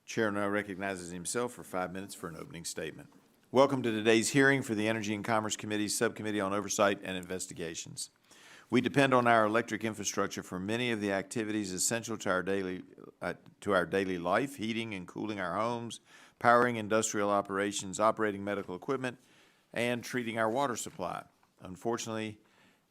Chair now recognizes himself for 5 minutes for an opening statement. Welcome to today's hearing for the Energy and Commerce Committee's Subcommittee on Oversight and Investigations. We depend on our electric infrastructure for many of the activities essential to our daily life: heating and cooling our homes, powering industrial operations, operating medical equipment, and treating our water supply. Unfortunately,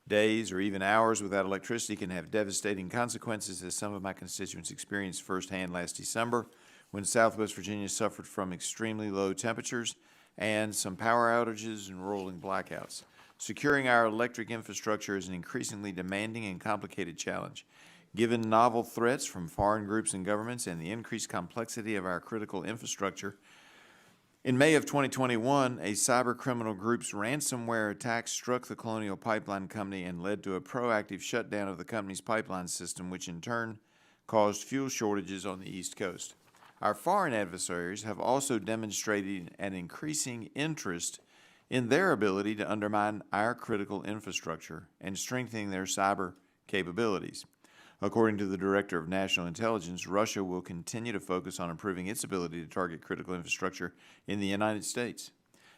days or even hours without electricity can have devastating consequences, as some of my constituents experienced firsthand last December when Southwest Virginia suffered from extremely low temperatures and some power outages and rolling blackouts. Securing our electric infrastructure is an increasingly demanding and complicated challenge. Given novel threats from foreign groups and governments and the increased complexity of our critical infrastructure, in May of 2021, a cyber criminal group's ransomware attack struck the Colonial Pipeline Company and led to a proactive shutdown of the company's pipeline system, which in turn caused fuel shortages on the East Coast. Our foreign adversaries have also demonstrated an increasing interest in their ability to undermine our critical infrastructure and strengthening their cyber capabilities. According to the Director of National Intelligence, Russia will continue to focus on improving its ability to target critical infrastructure in the United States.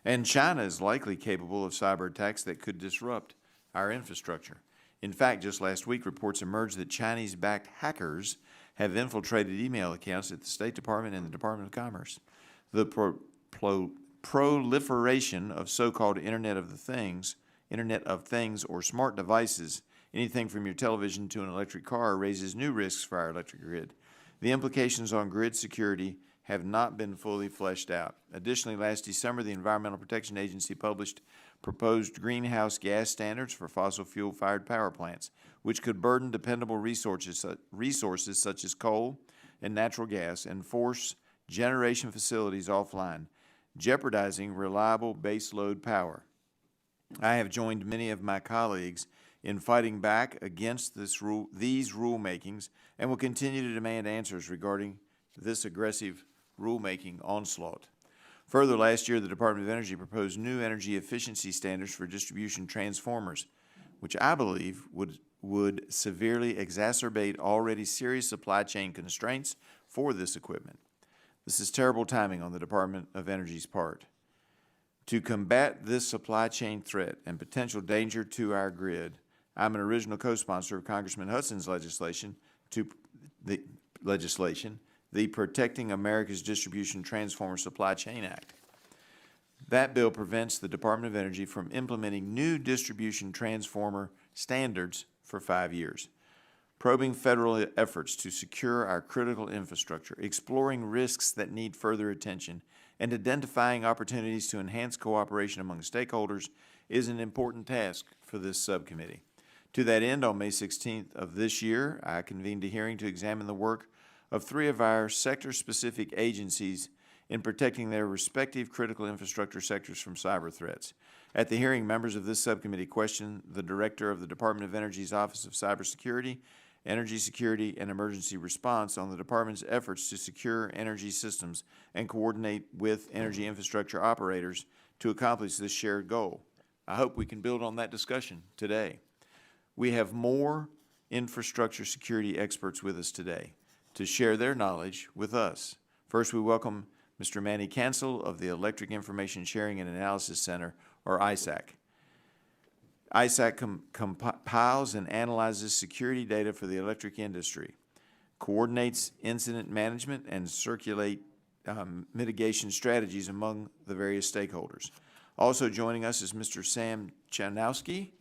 And China is likely capable of cyber attacks that could disrupt our infrastructure. In fact, just last week, reports emerged that Chinese-backed hackers have infiltrated email accounts at the State Department and the Department of Commerce. The proliferation of so-called Internet of Things or smart devices, anything from your television to an electric car, raises new risks for our electric grid. The implications on grid security have not been fully fleshed out. Additionally, last December, the Environmental Protection Agency published proposed greenhouse gas standards for fossil fuel-fired power plants, which could burden dependable resources such as coal and natural gas and force generation facilities offline, jeopardizing reliable baseload power. I have joined many of my colleagues in fighting back against these rulemakings and will continue to demand answers regarding this aggressive rulemaking onslaught. Further, last year, the Department of Energy proposed new energy efficiency standards for distribution transformers, which I believe would severely exacerbate already serious supply chain constraints for this equipment. This is terrible timing on the Department of Energy's part. To combat this supply chain threat and potential danger to our grid, I'm an original co-sponsor of Congressman Hudson's legislation, the Protecting America's Distribution Transformer Supply Chain Act. That bill prevents the Department of Energy from implementing new distribution transformer standards for 5 years, probing federal efforts to secure our critical infrastructure, exploring risks that need further attention, and identifying opportunities to enhance cooperation among stakeholders is an important task for this subcommittee. To that end, on May 16th of this year, I convened a hearing to examine the work of 3 of our sector-specific agencies in protecting their respective critical infrastructure sectors from cyber threats. At the hearing, members of this subcommittee questioned the Director of the Department of Energy's Office of Cybersecurity, Energy Security, and Emergency Response on the Department's efforts to secure energy systems and coordinate with energy infrastructure operators to accomplish this shared goal. I hope we can build on that discussion today. We have more infrastructure security experts with us today to share their knowledge with us. First, we welcome Mr. Manny Cancel of the Electric Information Sharing and Analysis Center, or ISAC. ISAC compiles and analyzes security data for the electric industry, coordinates incident management, and circulate mitigation strategies among the various stakeholders. Also joining us is Mr. Sam Chanowski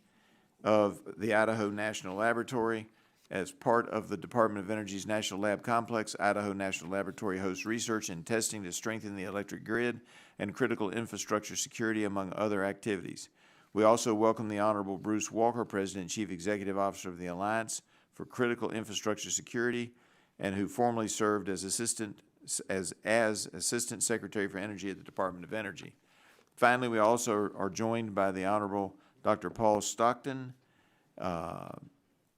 of the Idaho National Laboratory. As part of the Department of Energy's National Lab Complex, Idaho National Laboratory hosts research and testing to strengthen the electric grid and critical infrastructure security, among other activities. We also welcome the Honorable Bruce Walker, President and Chief Executive Officer of the Alliance for Critical Infrastructure Security, and who formerly served as Assistant Secretary for Energy at the Department of Energy. Finally, we also are joined by the Honorable Dr. Paul Stockton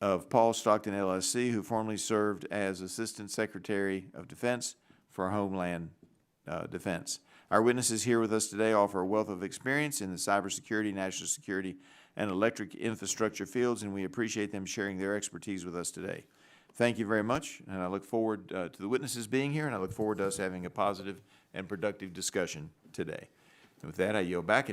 of Paul Stockton LLC, who formerly served as Assistant Secretary of Defense for Homeland Defense. Our witnesses here with us today offer a wealth of experience in the cybersecurity, national security, and electric infrastructure fields, and we appreciate them sharing their expertise with us today. Thank you very much, and I look forward to the witnesses being here, and I look forward to us having a positive and productive discussion today. And with that, I yield back.